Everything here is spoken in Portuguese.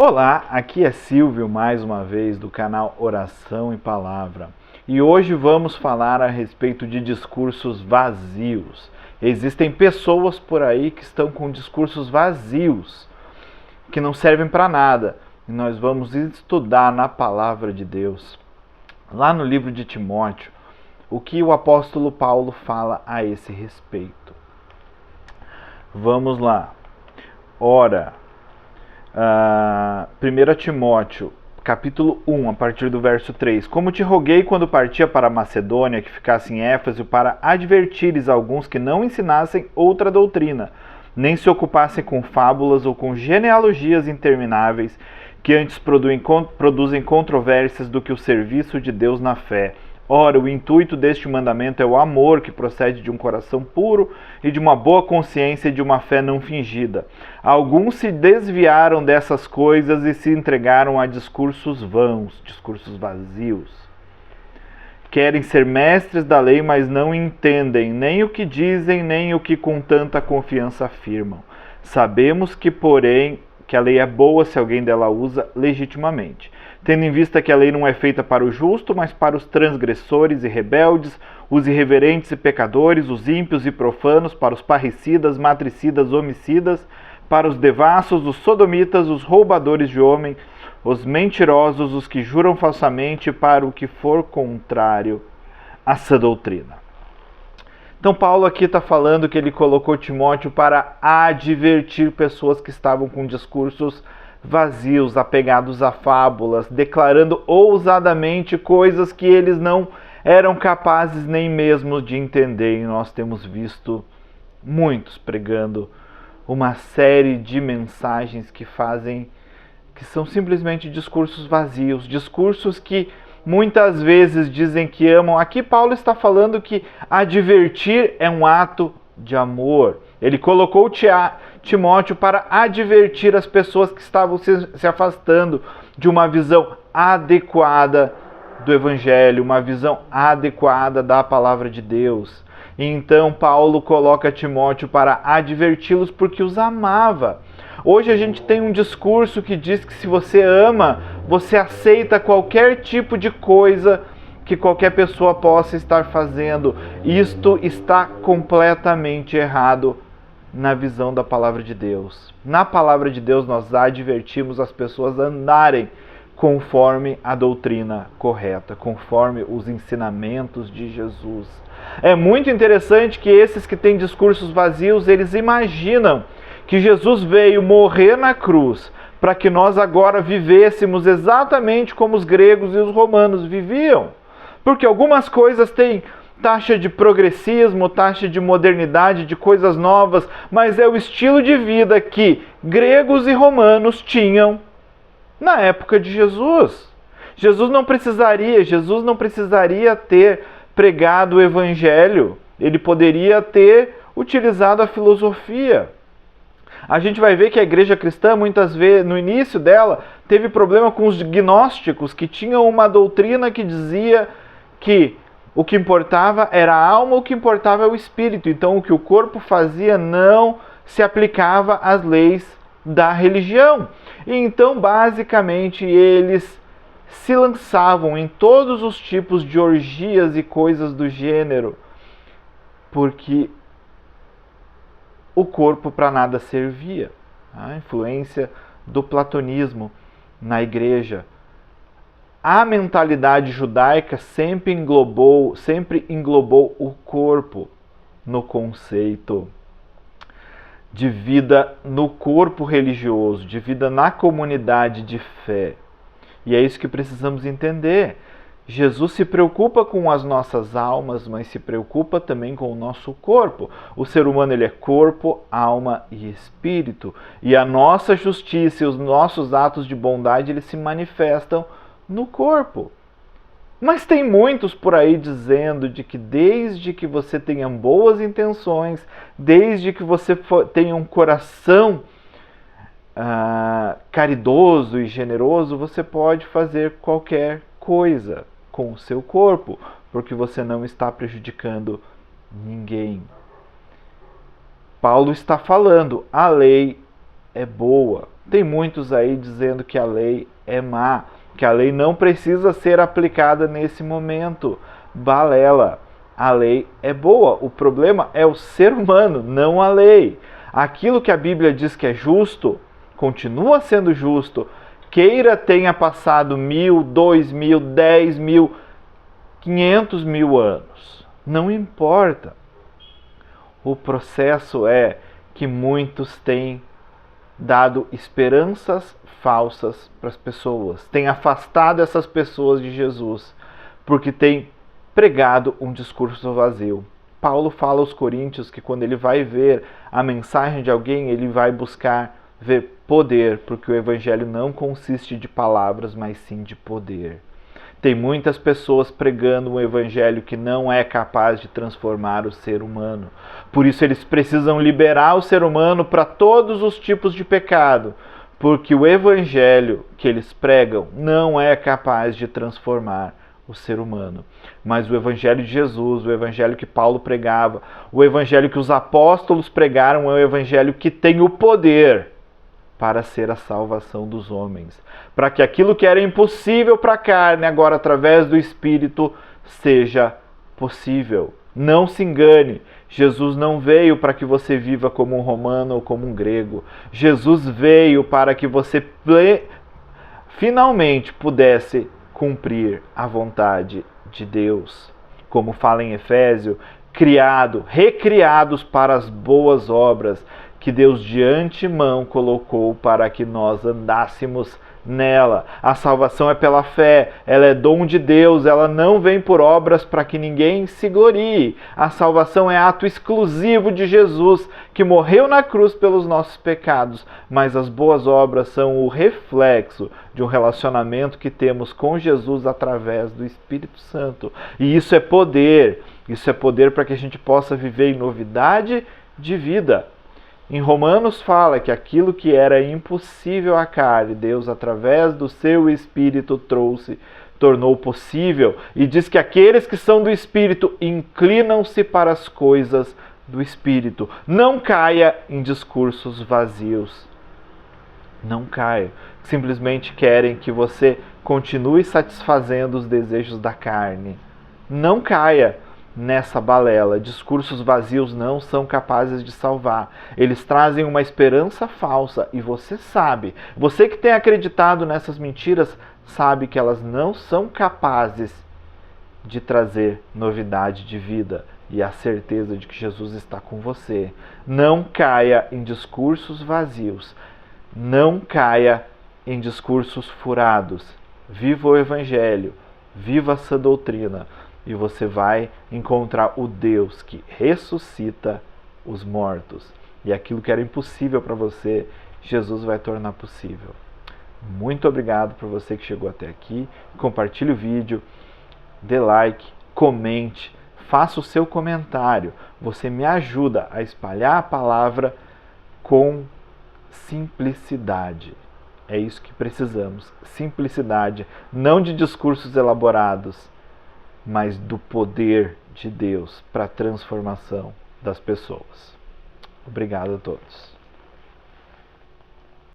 Olá, aqui é Silvio mais uma vez do canal Oração e Palavra. E hoje vamos falar a respeito de discursos vazios. Existem pessoas por aí que estão com discursos vazios, que não servem para nada. E nós vamos estudar na Palavra de Deus, lá no livro de Timóteo, o que o apóstolo Paulo fala a esse respeito. Vamos lá. Ora, 1 Timóteo, capítulo 1, a partir do verso 3. Como te roguei quando partia para a Macedônia, que ficasse em Éfeso, para advertires alguns que não ensinassem outra doutrina, nem se ocupassem com fábulas ou com genealogias intermináveis, que antes produzem controvérsias do que o serviço de Deus na fé. Ora, o intuito deste mandamento é o amor que procede de um coração puro e de uma boa consciência e de uma fé não fingida. Alguns se desviaram dessas coisas e se entregaram a discursos vãos, discursos vazios. Querem ser mestres da lei, mas não entendem nem o que dizem, nem o que com tanta confiança afirmam. Sabemos que, porém, que a lei é boa se alguém dela usa legitimamente, tendo em vista que a lei não é feita para o justo, mas para os transgressores e rebeldes, os irreverentes e pecadores, os ímpios e profanos, para os parricidas, matricidas, homicidas, para os devassos, os sodomitas, os roubadores de homem, os mentirosos, os que juram falsamente, para o que for contrário à sã doutrina. Então Paulo aqui está falando que ele colocou Timóteo para advertir pessoas que estavam com discursos vazios, apegados a fábulas, declarando ousadamente coisas que eles não eram capazes nem mesmo de entender. E nós temos visto muitos pregando uma série de mensagens que são simplesmente discursos vazios, discursos que muitas vezes dizem que amam. Aqui Paulo está falando que advertir é um ato de amor. Ele colocou Timóteo para advertir as pessoas que estavam se afastando de uma visão adequada do Evangelho, uma visão adequada da Palavra de Deus. E então Paulo coloca Timóteo para adverti-los porque os amava. Hoje a gente tem um discurso que diz que se você ama, você aceita qualquer tipo de coisa que qualquer pessoa possa estar fazendo. Isto está completamente errado na visão da Palavra de Deus. Na Palavra de Deus nós advertimos as pessoas a andarem conforme a doutrina correta, conforme os ensinamentos de Jesus. É muito interessante que esses que têm discursos vazios, eles imaginam que Jesus veio morrer na cruz para que nós agora vivêssemos exatamente como os gregos e os romanos viviam. Porque algumas coisas têm taxa de progressismo, taxa de modernidade, de coisas novas, mas é o estilo de vida que gregos e romanos tinham na época de Jesus. Jesus não precisaria ter pregado o evangelho, ele poderia ter utilizado a filosofia. A gente vai ver que a igreja cristã, muitas vezes, no início dela, teve problema com os gnósticos, que tinham uma doutrina que dizia que o que importava era a alma, o que importava é o espírito. Então, o que o corpo fazia não se aplicava às leis da religião. E então, basicamente, eles se lançavam em todos os tipos de orgias e coisas do gênero, porque o corpo para nada servia. A influência do platonismo na igreja. A mentalidade judaica sempre englobou o corpo no conceito de vida no corpo religioso, de vida na comunidade de fé. E é isso que precisamos entender. Jesus se preocupa com as nossas almas, mas se preocupa também com o nosso corpo. O ser humano ele é corpo, alma e espírito. E a nossa justiça e os nossos atos de bondade eles se manifestam no corpo. Mas tem muitos por aí dizendo de que desde que você tenha boas intenções, desde que você tenha um coração caridoso e generoso, você pode fazer qualquer coisa com o seu corpo, porque você não está prejudicando ninguém. Paulo está falando, a lei é boa Tem muitos aí dizendo que a lei é má, que a lei não precisa ser aplicada nesse momento. Balela. A lei é boa. O problema é o ser humano, não a lei. Aquilo que a Bíblia diz que é justo, continua sendo justo. Queira tenha passado 1000, 2000, 10.000, 500.000 anos. Não importa. O processo é que muitos têm dado esperanças falsas para as pessoas, têm afastado essas pessoas de Jesus, porque têm pregado um discurso vazio. Paulo fala aos Coríntios que quando ele vai ver a mensagem de alguém, ele vai buscar ver poder, porque o evangelho não consiste de palavras, mas sim de poder. Tem muitas pessoas pregando um evangelho que não é capaz de transformar o ser humano. Por isso eles precisam liberar o ser humano para todos os tipos de pecado, porque o evangelho que eles pregam não é capaz de transformar o ser humano. Mas o evangelho de Jesus, o evangelho que Paulo pregava, o evangelho que os apóstolos pregaram é o evangelho que tem o poder para ser a salvação dos homens, para que aquilo que era impossível para a carne, agora através do Espírito, seja possível. Não se engane, Jesus não veio para que você viva como um romano ou como um grego. Jesus veio para que você finalmente pudesse cumprir a vontade de Deus. Como fala em Efésios, recriados para as boas obras que Deus de antemão colocou para que nós andássemos nela. A salvação é pela fé, ela é dom de Deus, ela não vem por obras para que ninguém se glorie. A salvação é ato exclusivo de Jesus, que morreu na cruz pelos nossos pecados, mas as boas obras são o reflexo de um relacionamento que temos com Jesus através do Espírito Santo. E isso é poder para que a gente possa viver em novidade de vida. Em Romanos fala que aquilo que era impossível à carne, Deus, através do seu Espírito, tornou possível. E diz que aqueles que são do Espírito inclinam-se para as coisas do Espírito. Não caia em discursos vazios. Não caia. Simplesmente querem que você continue satisfazendo os desejos da carne. Não caia nessa balela. Discursos vazios não são capazes de salvar. Eles trazem uma esperança falsa e você sabe. Você que tem acreditado nessas mentiras sabe que elas não são capazes de trazer novidade de vida e a certeza de que Jesus está com você. Não caia em discursos vazios. Não caia em discursos furados. Viva o Evangelho. Viva essa doutrina. E você vai encontrar o Deus que ressuscita os mortos. E aquilo que era impossível para você, Jesus vai tornar possível. Muito obrigado por você que chegou até aqui. Compartilhe o vídeo, dê like, comente, faça o seu comentário. Você me ajuda a espalhar a palavra com simplicidade. É isso que precisamos. Simplicidade, não de discursos elaborados, mas do poder de Deus para a transformação das pessoas. Obrigado a todos.